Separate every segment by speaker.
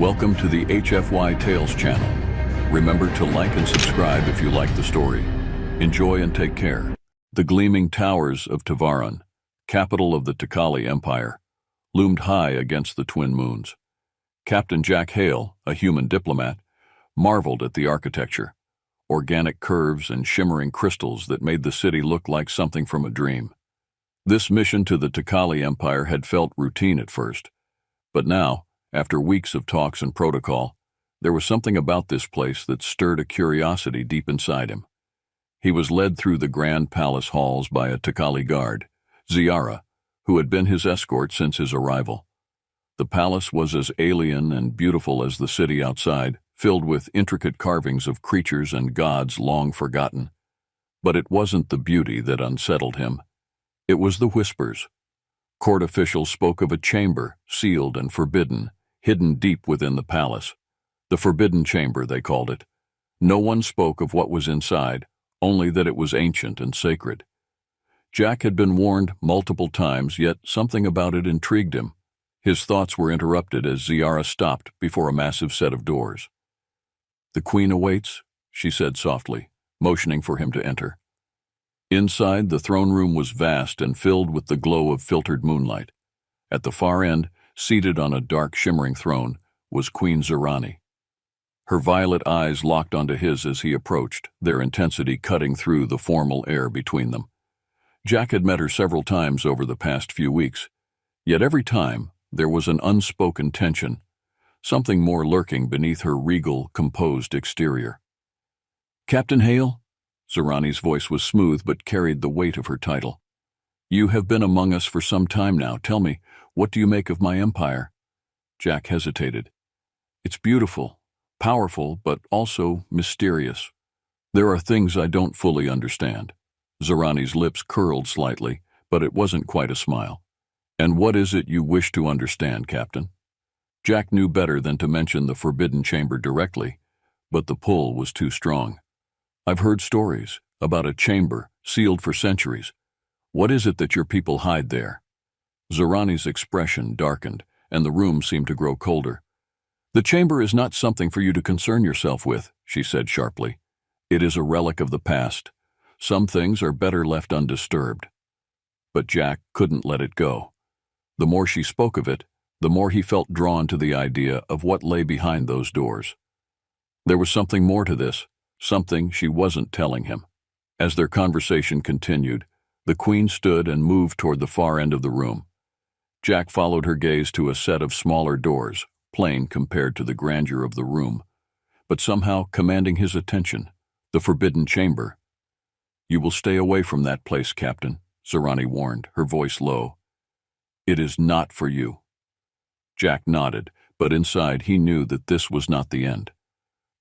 Speaker 1: Welcome to the HFY Tales channel. Remember to like and subscribe if you like the story. Enjoy and take care. The gleaming towers of Tavaran, capital of the Takali Empire, loomed high against the twin moons. Captain Jack Hale, a human diplomat, marveled at the architecture, organic curves and shimmering crystals that made the city look like something from a dream. This mission to the Takali Empire had felt routine at first, but now, after weeks of talks and protocol, there was something about this place that stirred a curiosity deep inside him. He was led through the grand palace halls by a Takali guard, Ziara, who had been his escort since his arrival. The palace was as alien and beautiful as the city outside, filled with intricate carvings of creatures and gods long forgotten. But it wasn't the beauty that unsettled him. It was the whispers. Court officials spoke of a chamber, sealed and forbidden, hidden deep within the palace. The Forbidden Chamber, they called it. No one spoke of what was inside, only that it was ancient and sacred. Jack had been warned multiple times, yet something about it intrigued him. His thoughts were interrupted as Ziara stopped before a massive set of doors. "The Queen awaits," she said softly, motioning for him to enter. Inside, the throne room was vast and filled with the glow of filtered moonlight. At the far end, seated on a dark, shimmering throne, was Queen Zirani. Her violet eyes locked onto his as he approached, their intensity cutting through the formal air between them. Jack had met her several times over the past few weeks, yet every time there was an unspoken tension, something more lurking beneath her regal, composed exterior. "Captain Hale?" Zirani's voice was smooth but carried the weight of her title. "You have been among us for some time now. Tell me, what do you make of my empire?" Jack hesitated. "It's beautiful, powerful, but also mysterious. There are things I don't fully understand." Zirani's lips curled slightly, but it wasn't quite a smile. "And what is it you wish to understand, Captain?" Jack knew better than to mention the Forbidden Chamber directly, but the pull was too strong. "I've heard stories about a chamber sealed for centuries. What is it that your people hide there?" Zirani's expression darkened, and the room seemed to grow colder. "The chamber is not something for you to concern yourself with," she said sharply. "It is a relic of the past. Some things are better left undisturbed." But Jack couldn't let it go. The more she spoke of it, the more he felt drawn to the idea of what lay behind those doors. There was something more to this, something she wasn't telling him. As their conversation continued, the Queen stood and moved toward the far end of the room. Jack followed her gaze to a set of smaller doors, plain compared to the grandeur of the room, but somehow commanding his attention, the Forbidden Chamber. "You will stay away from that place, Captain," Zirani warned, her voice low. "It is not for you." Jack nodded, but inside he knew that this was not the end.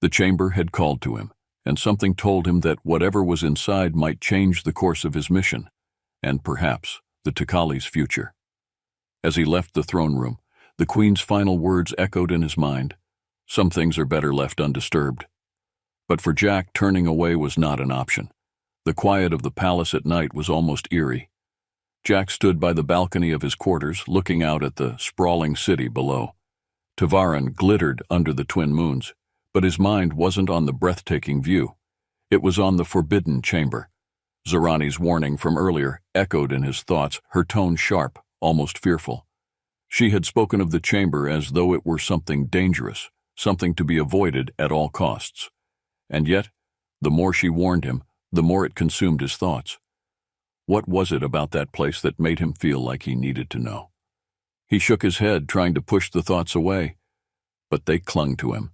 Speaker 1: The chamber had called to him, and something told him that whatever was inside might change the course of his mission, and perhaps the Takali's future. As he left the throne room, the Queen's final words echoed in his mind. Some things are better left undisturbed. But for Jack, turning away was not an option. The quiet of the palace at night was almost eerie. Jack stood by the balcony of his quarters, looking out at the sprawling city below. Tavaran glittered under the twin moons, but his mind wasn't on the breathtaking view. It was on the Forbidden Chamber. Zirani's warning from earlier echoed in his thoughts, her tone sharp, almost fearful. She had spoken of the chamber as though it were something dangerous, something to be avoided at all costs. And yet, the more she warned him, the more it consumed his thoughts. What was it about that place that made him feel like he needed to know? He shook his head, trying to push the thoughts away, but they clung to him.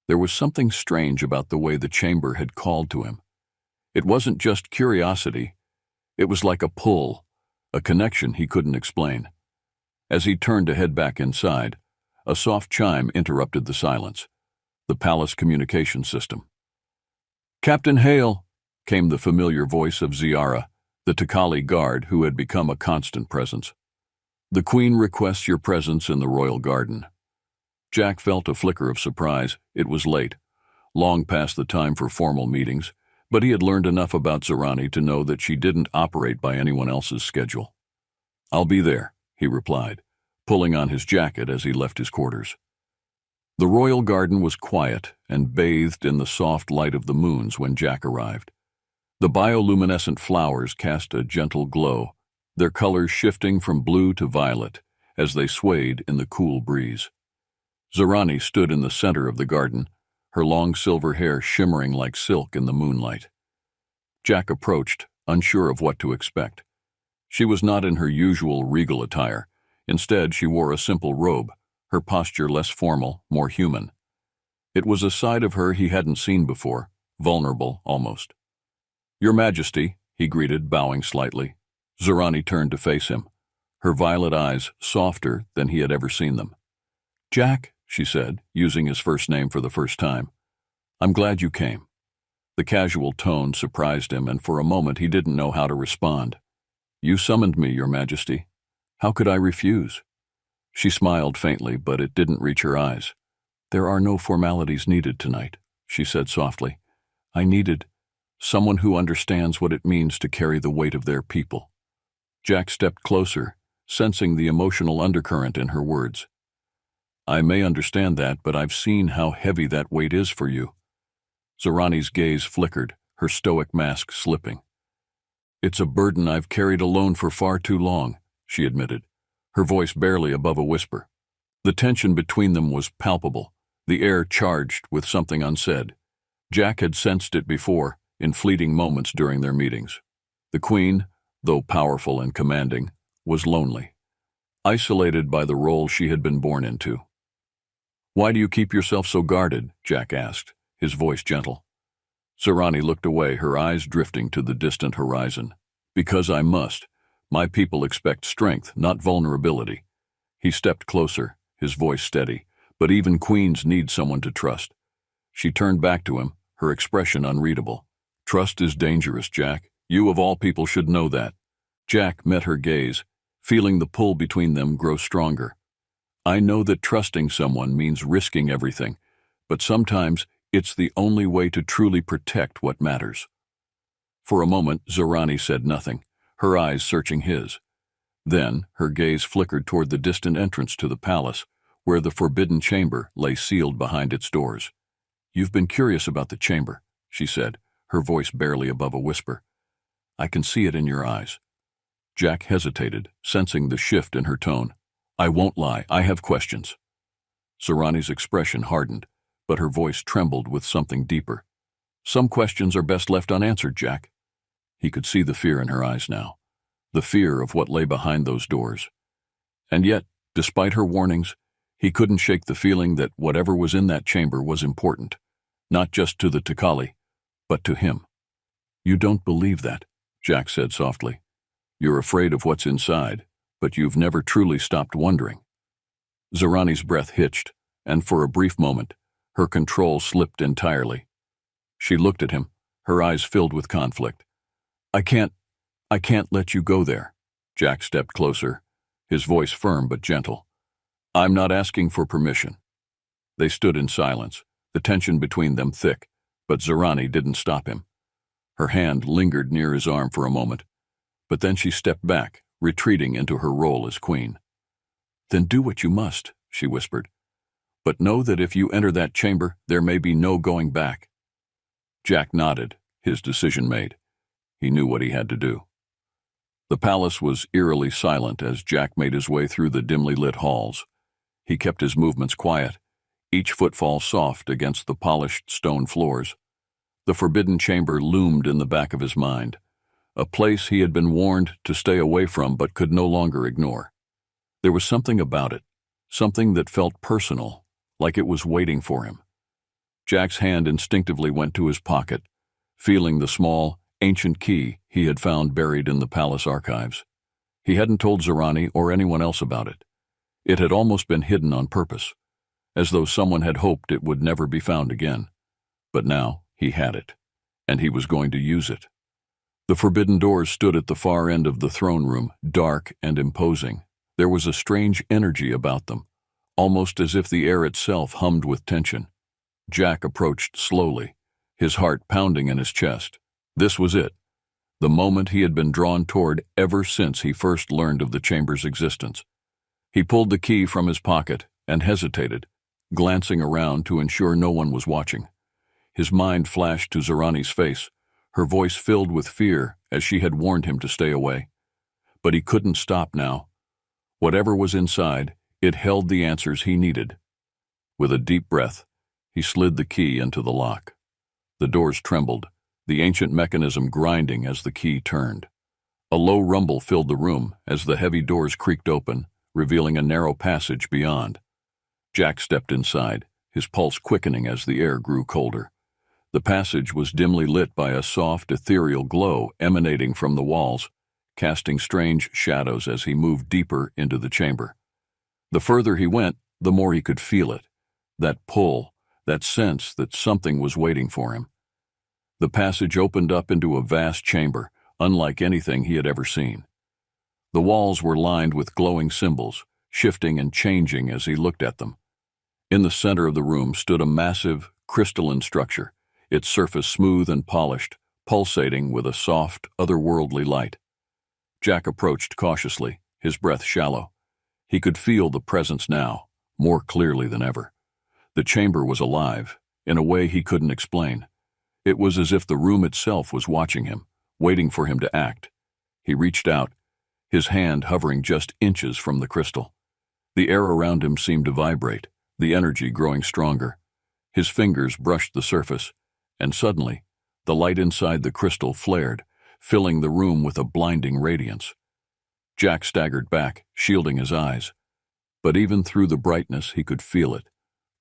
Speaker 1: There was something strange about the way the chamber had called to him. It wasn't just curiosity. It was like a pull, a connection he couldn't explain. As he turned to head back inside, a soft chime interrupted the silence. The palace communication system. "Captain Hale," came the familiar voice of Ziara, the Takali guard who had become a constant presence. "The Queen requests your presence in the royal garden." Jack felt a flicker of surprise. It was late, long past the time for formal meetings, but he had learned enough about Zirani to know that she didn't operate by anyone else's schedule. "I'll be there," he replied, pulling on his jacket as he left his quarters. The royal garden was quiet and bathed in the soft light of the moons when Jack arrived. The bioluminescent flowers cast a gentle glow, their colors shifting from blue to violet as they swayed in the cool breeze. Zorani stood in the center of the garden, her long silver hair shimmering like silk in the moonlight. Jack approached, unsure of what to expect. She was not in her usual regal attire. Instead, she wore a simple robe, her posture less formal, more human. It was a side of her he hadn't seen before, vulnerable almost. "Your Majesty," he greeted, bowing slightly. Zorani turned to face him, her violet eyes softer than he had ever seen them. "Jack," she said, using his first name for the first time. "I'm glad you came." The casual tone surprised him, and for a moment he didn't know how to respond. "You summoned me, Your Majesty. How could I refuse?" She smiled faintly, but it didn't reach her eyes. "There are no formalities needed tonight," she said softly. "I needed someone who understands what it means to carry the weight of their people." Jack stepped closer, sensing the emotional undercurrent in her words. "I may understand that, but I've seen how heavy that weight is for you." Zorani's gaze flickered, her stoic mask slipping. "It's a burden I've carried alone for far too long," she admitted, her voice barely above a whisper. The tension between them was palpable, the air charged with something unsaid. Jack had sensed it before, in fleeting moments during their meetings. The Queen, though powerful and commanding, was lonely, isolated by the role she had been born into. "Why do you keep yourself so guarded?" Jack asked, his voice gentle. Zorani looked away, her eyes drifting to the distant horizon. "Because I must. My people expect strength, not vulnerability." He stepped closer, his voice steady. "But even queens need someone to trust." She turned back to him, her expression unreadable. "Trust is dangerous, Jack. You of all people should know that." Jack met her gaze, feeling the pull between them grow stronger. "I know that trusting someone means risking everything, but sometimes it's the only way to truly protect what matters." For a moment, Zorani said nothing, her eyes searching his. Then, her gaze flickered toward the distant entrance to the palace, where the forbidden chamber lay sealed behind its doors. "You've been curious about the chamber," she said, her voice barely above a whisper. "I can see it in your eyes." Jack hesitated, sensing the shift in her tone. "I won't lie, I have questions." Zorani's expression hardened, but her voice trembled with something deeper. "Some questions are best left unanswered, Jack." He could see the fear in her eyes now, the fear of what lay behind those doors. And yet, despite her warnings, he couldn't shake the feeling that whatever was in that chamber was important, not just to the Tikali, but to him. "You don't believe that," Jack said softly. "You're afraid of what's inside, but you've never truly stopped wondering." Zorani's breath hitched, and for a brief moment, her control slipped entirely. She looked at him, her eyes filled with conflict. I can't let you go there." Jack stepped closer, his voice firm but gentle. "I'm not asking for permission." They stood in silence, the tension between them thick, but Zorani didn't stop him. Her hand lingered near his arm for a moment, but then she stepped back, retreating into her role as queen. "Then do what you must," she whispered. "But know that if you enter that chamber, there may be no going back." Jack nodded, his decision made. He knew what he had to do. The palace was eerily silent as Jack made his way through the dimly lit halls. He kept his movements quiet, each footfall soft against the polished stone floors. The forbidden chamber loomed in the back of his mind, a place he had been warned to stay away from but could no longer ignore. There was something about it, something that felt personal, like it was waiting for him. Jack's hand instinctively went to his pocket, feeling the small, ancient key he had found buried in the palace archives. He hadn't told Zorani or anyone else about it. It had almost been hidden on purpose, as though someone had hoped it would never be found again. But now he had it, and he was going to use it. The forbidden doors stood at the far end of the throne room, dark and imposing. There was a strange energy about them, almost as if the air itself hummed with tension. Jack approached slowly, his heart pounding in his chest. This was it, the moment he had been drawn toward ever since he first learned of the chamber's existence. He pulled the key from his pocket and hesitated, glancing around to ensure no one was watching. His mind flashed to Zorani's face, her voice filled with fear as she had warned him to stay away. But he couldn't stop now. Whatever was inside, it held the answers he needed. With a deep breath, he slid the key into the lock. The doors trembled, the ancient mechanism grinding as the key turned. A low rumble filled the room as the heavy doors creaked open, revealing a narrow passage beyond. Jack stepped inside, his pulse quickening as the air grew colder. The passage was dimly lit by a soft, ethereal glow emanating from the walls, casting strange shadows as he moved deeper into the chamber. The further he went, the more he could feel it, that pull, that sense that something was waiting for him. The passage opened up into a vast chamber, unlike anything he had ever seen. The walls were lined with glowing symbols, shifting and changing as he looked at them. In the center of the room stood a massive, crystalline structure, its surface smooth and polished, pulsating with a soft, otherworldly light. Jack approached cautiously, his breath shallow. He could feel the presence now, more clearly than ever. The chamber was alive, in a way he couldn't explain. It was as if the room itself was watching him, waiting for him to act. He reached out, his hand hovering just inches from the crystal. The air around him seemed to vibrate, the energy growing stronger. His fingers brushed the surface, and suddenly, the light inside the crystal flared, filling the room with a blinding radiance. Jack staggered back, shielding his eyes. But even through the brightness, he could feel it,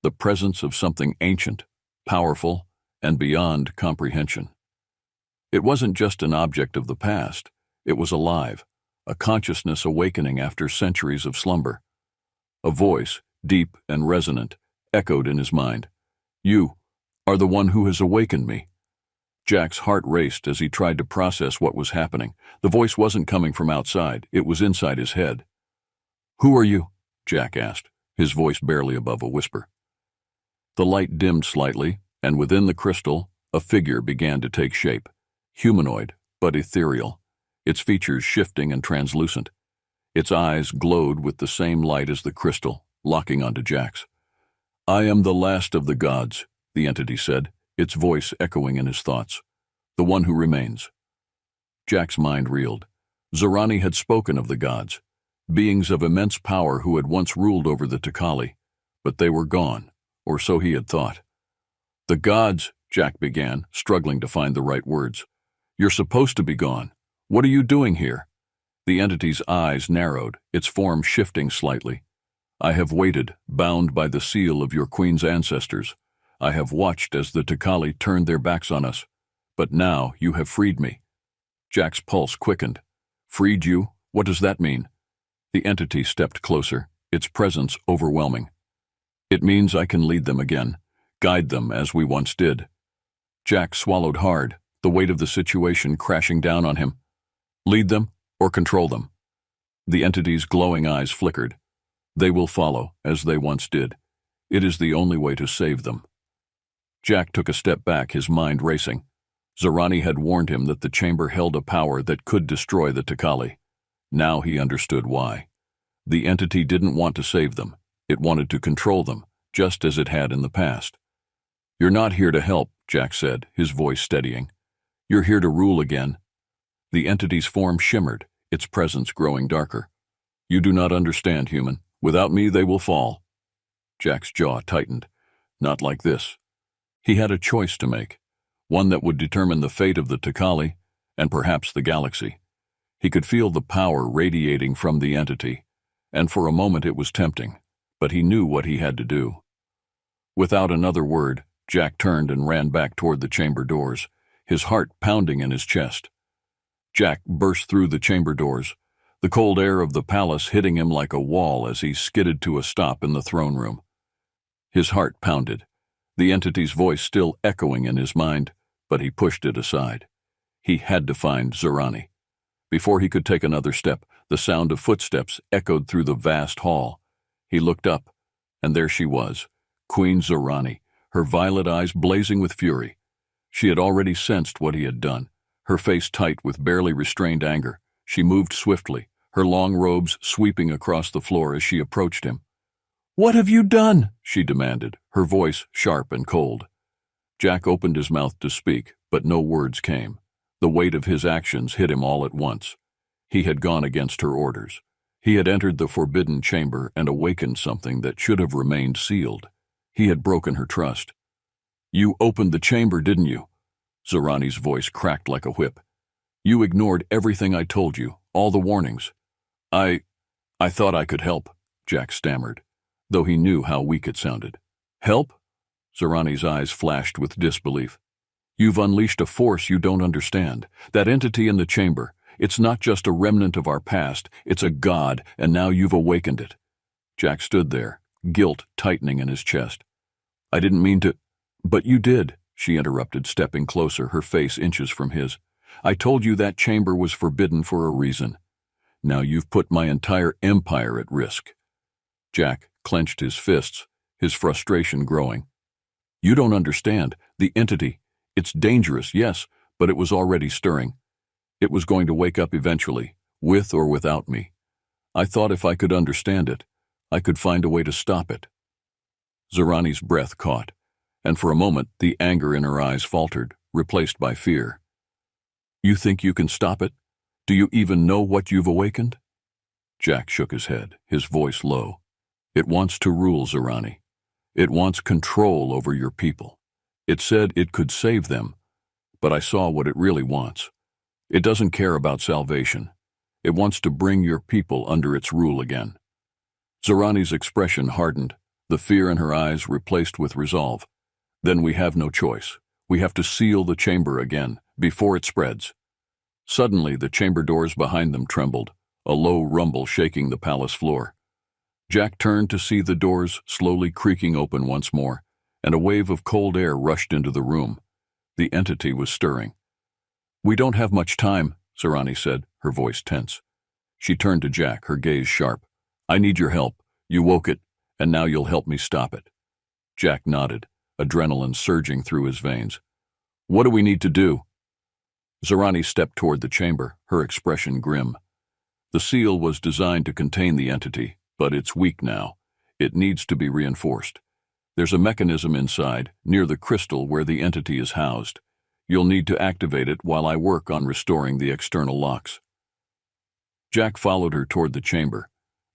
Speaker 1: the presence of something ancient, powerful, and beyond comprehension. It wasn't just an object of the past, it was alive, a consciousness awakening after centuries of slumber. A voice, deep and resonant, echoed in his mind. "You are the one who has awakened me." Jack's heart raced as he tried to process what was happening. The voice wasn't coming from outside, it was inside his head. "Who are you?" Jack asked, his voice barely above a whisper. The light dimmed slightly, and within the crystal, a figure began to take shape. Humanoid, but ethereal, its features shifting and translucent. Its eyes glowed with the same light as the crystal, locking onto Jack's. "I am the last of the gods," the entity said, its voice echoing in his thoughts. "The one who remains." Jack's mind reeled. Zorani had spoken of the gods, beings of immense power who had once ruled over the Takali, but they were gone, or so he had thought. "The gods," Jack began, struggling to find the right words. "You're supposed to be gone. What are you doing here?" The entity's eyes narrowed, its form shifting slightly. "I have waited, bound by the seal of your queen's ancestors. I have watched as the Takali turned their backs on us. But now you have freed me." Jack's pulse quickened. "Freed you? What does that mean?" The entity stepped closer, its presence overwhelming. "It means I can lead them again, guide them as we once did." Jack swallowed hard, the weight of the situation crashing down on him. "Lead them or control them?" The entity's glowing eyes flickered. "They will follow, as they once did. It is the only way to save them." Jack took a step back, his mind racing. Zorani had warned him that the chamber held a power that could destroy the Takali. Now he understood why. The entity didn't want to save them. It wanted to control them, just as it had in the past. "You're not here to help," Jack said, his voice steadying. "You're here to rule again." The entity's form shimmered, its presence growing darker. "You do not understand, human. Without me, they will fall." Jack's jaw tightened. Not like this. He had a choice to make, one that would determine the fate of the Takali, and perhaps the galaxy. He could feel the power radiating from the entity, and for a moment it was tempting, but he knew what he had to do. Without another word, Jack turned and ran back toward the chamber doors, his heart pounding in his chest. Jack burst through the chamber doors, the cold air of the palace hitting him like a wall as he skidded to a stop in the throne room. His heart pounded, the entity's voice still echoing in his mind, but he pushed it aside. He had to find Zorani. Before he could take another step, the sound of footsteps echoed through the vast hall. He looked up, and there she was, Queen Zorani, her violet eyes blazing with fury. She had already sensed what he had done, her face tight with barely restrained anger. She moved swiftly, her long robes sweeping across the floor as she approached him. "What have you done?" she demanded, her voice sharp and cold. Jack opened his mouth to speak, but no words came. The weight of his actions hit him all at once. He had gone against her orders. He had entered the forbidden chamber and awakened something that should have remained sealed. He had broken her trust. "You opened the chamber, didn't you?" Zorani's voice cracked like a whip. "You ignored everything I told you, all the warnings." I thought I could help," Jack stammered, though he knew how weak it sounded. "Help?" Zorani's eyes flashed with disbelief. "You've unleashed a force you don't understand. That entity in the chamber, it's not just a remnant of our past, it's a god, and now you've awakened it." Jack stood there, guilt tightening in his chest. "I didn't mean to—" "But you did," she interrupted, stepping closer, her face inches from his. "I told you that chamber was forbidden for a reason. Now you've put my entire empire at risk." Jack clenched his fists, his frustration growing. "You don't understand. The entity, it's dangerous, yes, but it was already stirring. It was going to wake up eventually, with or without me. I thought if I could understand it, I could find a way to stop it." Zorani's breath caught, and for a moment the anger in her eyes faltered, replaced by fear. "You think you can stop it? Do you even know what you've awakened?" Jack shook his head, his voice low. "It wants to rule, Zorani. It wants control over your people. It said it could save them, but I saw what it really wants. It doesn't care about salvation. It wants to bring your people under its rule again." Zorani's expression hardened, the fear in her eyes replaced with resolve. "Then we have no choice. We have to seal the chamber again, before it spreads." Suddenly, the chamber doors behind them trembled, a low rumble shaking the palace floor. Jack turned to see the doors slowly creaking open once more, and a wave of cold air rushed into the room. The entity was stirring. "We don't have much time," Zorani said, her voice tense. She turned to Jack, her gaze sharp. "I need your help. You woke it, and now you'll help me stop it." Jack nodded, adrenaline surging through his veins. "What do we need to do?" Zorani stepped toward the chamber, her expression grim. The seal was designed to contain the entity, but it's weak now. It needs to be reinforced. There's a mechanism inside, near the crystal where the entity is housed. You'll need to activate it while I work on restoring the external locks. Jack followed her toward the chamber,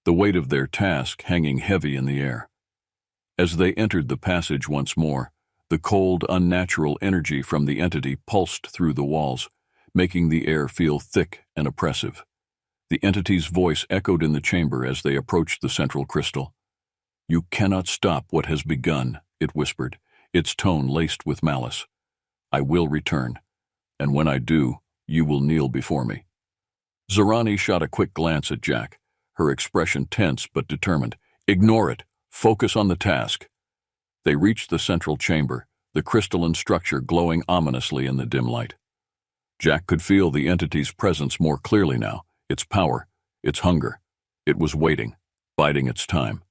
Speaker 1: the weight of their task hanging heavy in the air. As they entered the passage once more, the cold, unnatural energy from the entity pulsed through the walls, making the air feel thick and oppressive. The entity's voice echoed in the chamber as they approached the central crystal. "You cannot stop what has begun," it whispered, its tone laced with malice. "I will return, and when I do, you will kneel before me." Zorani shot a quick glance at Jack, her expression tense but determined. "Ignore it. Focus on the task." They reached the central chamber, the crystalline structure glowing ominously in the dim light. Jack could feel the entity's presence more clearly now, its power, its hunger. It was waiting, biding its time.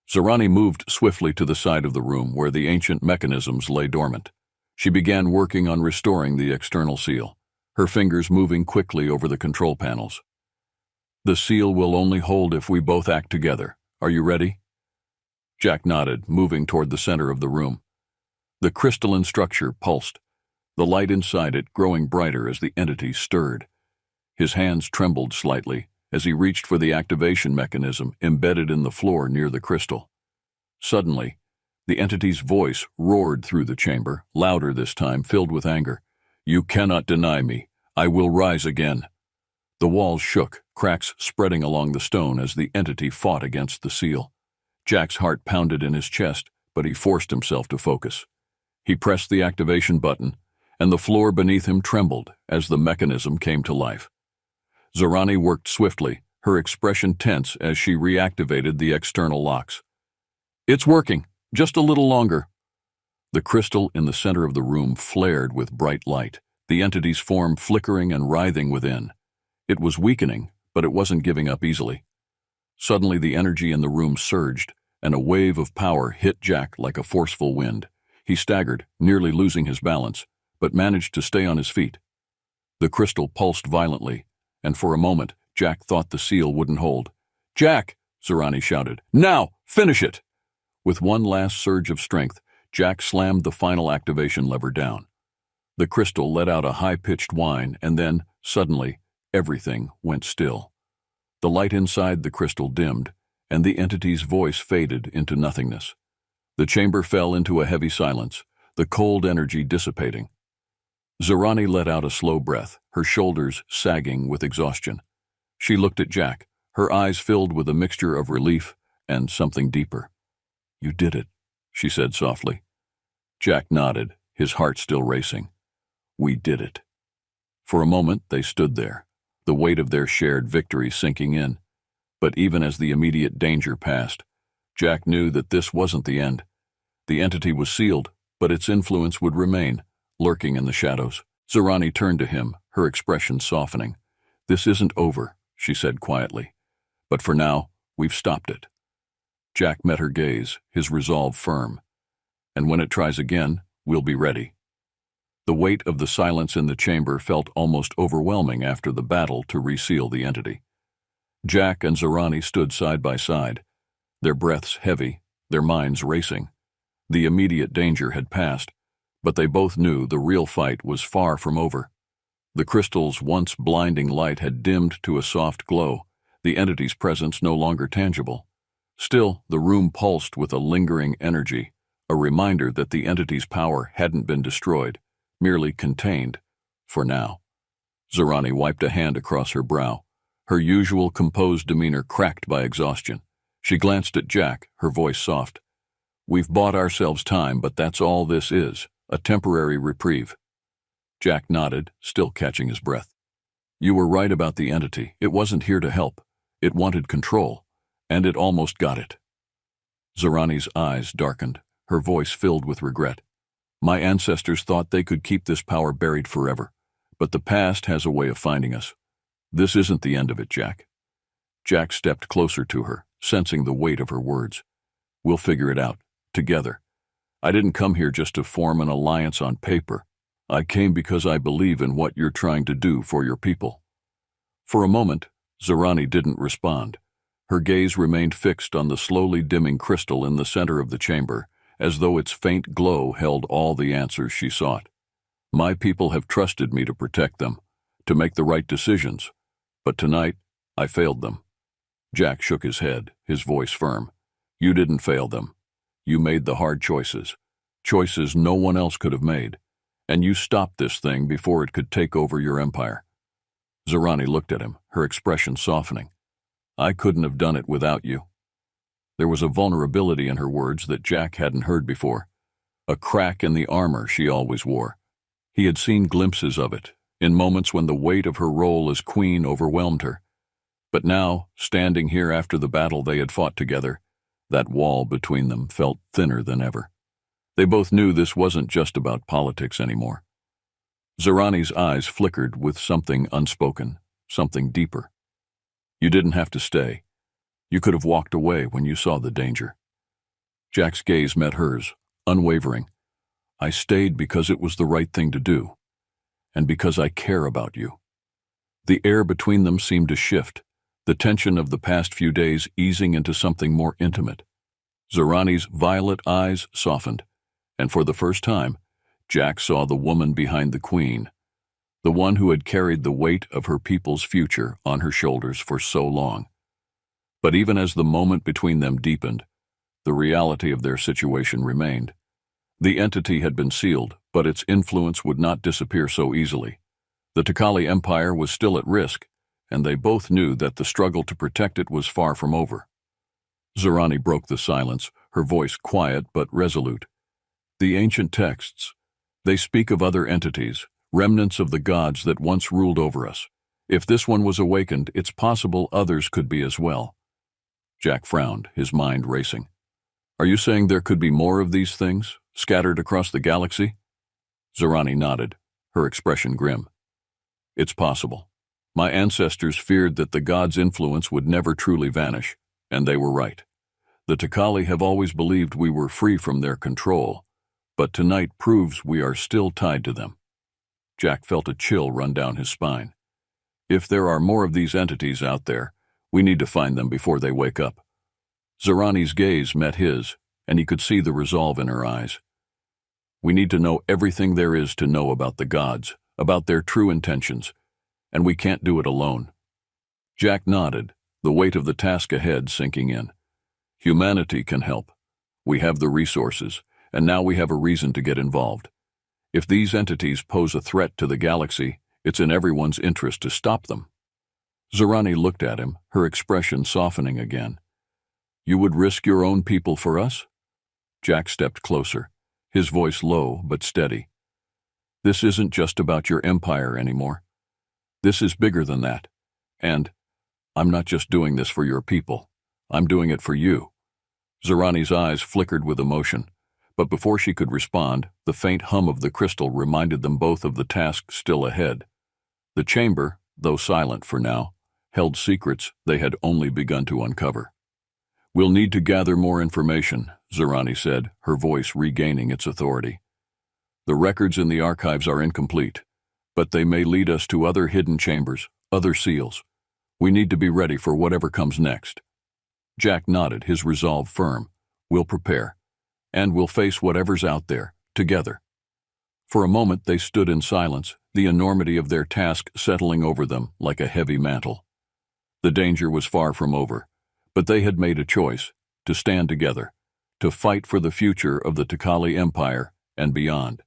Speaker 1: Zorani moved swiftly to the side of the room where the ancient mechanisms lay dormant. She began working on restoring the external seal, her fingers moving quickly over the control panels. "The seal will only hold if we both act together. Are you ready?" Jack nodded, moving toward the center of the room. The crystalline structure pulsed, the light inside it growing brighter as the entity stirred. His hands trembled slightly as he reached for the activation mechanism embedded in the floor near the crystal. Suddenly, the entity's voice roared through the chamber, louder this time, filled with anger. "You cannot deny me. I will rise again." The walls shook, cracks spreading along the stone as the entity fought against the seal. Jack's heart pounded in his chest, but he forced himself to focus. He pressed the activation button, and the floor beneath him trembled as the mechanism came to life. Zorani worked swiftly, her expression tense as she reactivated the external locks. "It's working. Just a little longer." The crystal in the center of the room flared with bright light, the entity's form flickering and writhing within. It was weakening, but it wasn't giving up easily. Suddenly the energy in the room surged, and a wave of power hit Jack like a forceful wind. He staggered, nearly losing his balance, but managed to stay on his feet. The crystal pulsed violently, and for a moment Jack thought the seal wouldn't hold. "Jack!" Zorani shouted. Now! Finish it! With one last surge of strength, Jack slammed the final activation lever down. The crystal let out a high-pitched whine, and then, suddenly, everything went still. The light inside the crystal dimmed, and the entity's voice faded into nothingness. The chamber fell into a heavy silence, the cold energy dissipating. Zorani let out a slow breath, her shoulders sagging with exhaustion. She looked at Jack, her eyes filled with a mixture of relief and something deeper. You did it, she said softly. Jack nodded, his heart still racing. We did it. For a moment they stood there, the weight of their shared victory sinking in. But even as the immediate danger passed, Jack knew that this wasn't the end. The entity was sealed, but its influence would remain, lurking in the shadows. Zorani turned to him, her expression softening. This isn't over, she said quietly. But for now, we've stopped it. Jack met her gaze, his resolve firm. And when it tries again, we'll be ready. The weight of the silence in the chamber felt almost overwhelming after the battle to reseal the entity. Jack and Zorani stood side by side, their breaths heavy, their minds racing. The immediate danger had passed, but they both knew the real fight was far from over. The crystal's once blinding light had dimmed to a soft glow, the entity's presence no longer tangible. Still, the room pulsed with a lingering energy, a reminder that the entity's power hadn't been destroyed, merely contained, for now. Zorani wiped a hand across her brow, her usual composed demeanor cracked by exhaustion. She glanced at Jack, her voice soft. We've bought ourselves time, but that's all this is, a temporary reprieve. Jack nodded, still catching his breath. You were right about the entity. It wasn't here to help. It wanted control, and it almost got it. Zorani's eyes darkened, her voice filled with regret. My ancestors thought they could keep this power buried forever, but the past has a way of finding us. This isn't the end of it, Jack. Jack stepped closer to her, sensing the weight of her words. We'll figure it out, together. I didn't come here just to form an alliance on paper. I came because I believe in what you're trying to do for your people. For a moment, Zorani didn't respond. Her gaze remained fixed on the slowly dimming crystal in the center of the chamber, as though its faint glow held all the answers she sought. My people have trusted me to protect them, to make the right decisions, but tonight I failed them. Jack shook his head, his voice firm. You didn't fail them. You made the hard choices, choices no one else could have made, and you stopped this thing before it could take over your empire. Zorani looked at him, her expression softening. I couldn't have done it without you. There was a vulnerability in her words that Jack hadn't heard before, a crack in the armor she always wore. He had seen glimpses of it, in moments when the weight of her role as queen overwhelmed her. But now, standing here after the battle they had fought together, that wall between them felt thinner than ever. They both knew this wasn't just about politics anymore. Zorani's eyes flickered with something unspoken, something deeper. You didn't have to stay. You could have walked away when you saw the danger. Jack's gaze met hers, unwavering. I stayed because it was the right thing to do, and because I care about you. The air between them seemed to shift, the tension of the past few days easing into something more intimate. Zorani's violet eyes softened, and for the first time, Jack saw the woman behind the queen, the one who had carried the weight of her people's future on her shoulders for so long. But even as the moment between them deepened, the reality of their situation remained. The entity had been sealed, but its influence would not disappear so easily. The Takali Empire was still at risk, and they both knew that the struggle to protect it was far from over. Zorani broke the silence, her voice quiet but resolute. The ancient texts, they speak of other entities, remnants of the gods that once ruled over us. If this one was awakened, it's possible others could be as well. Jack frowned, his mind racing. Are you saying there could be more of these things, scattered across the galaxy? Zorani nodded, her expression grim. It's possible. My ancestors feared that the gods' influence would never truly vanish, and they were right. The Takali have always believed we were free from their control, but tonight proves we are still tied to them. Jack felt a chill run down his spine. If there are more of these entities out there, we need to find them before they wake up. Zerani's gaze met his, and he could see the resolve in her eyes. We need to know everything there is to know about the gods, about their true intentions, and we can't do it alone. Jack nodded, the weight of the task ahead sinking in. Humanity can help. We have the resources, and now we have a reason to get involved. If these entities pose a threat to the galaxy, it's in everyone's interest to stop them. Zerani looked at him, her expression softening again. You would risk your own people for us? Jack stepped closer, his voice low but steady. This isn't just about your empire anymore. This is bigger than that. And I'm not just doing this for your people. I'm doing it for you. Zerani's eyes flickered with emotion, but before she could respond, the faint hum of the crystal reminded them both of the task still ahead. The chamber, though silent for now, held secrets they had only begun to uncover. We'll need to gather more information, Zerani said, her voice regaining its authority. The records in the archives are incomplete, but they may lead us to other hidden chambers, other seals. We need to be ready for whatever comes next. Jack nodded, his resolve firm. We'll prepare, and we'll face whatever's out there, together. For a moment they stood in silence, the enormity of their task settling over them like a heavy mantle. The danger was far from over, but they had made a choice, to stand together, to fight for the future of the Takali Empire and beyond.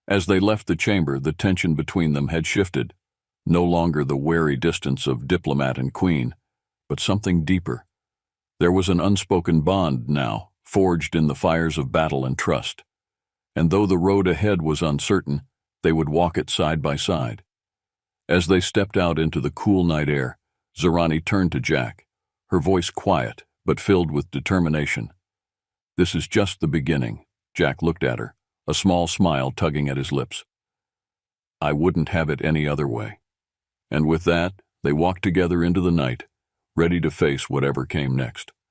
Speaker 1: As they left the chamber, the tension between them had shifted, no longer the wary distance of diplomat and queen, but something deeper. There was an unspoken bond now, forged in the fires of battle and trust. And though the road ahead was uncertain, they would walk it side by side. As they stepped out into the cool night air, Zerani turned to Jack, her voice quiet but filled with determination. This is just the beginning. Jack looked at her, a small smile tugging at his lips. I wouldn't have it any other way. And with that, they walked together into the night, ready to face whatever came next.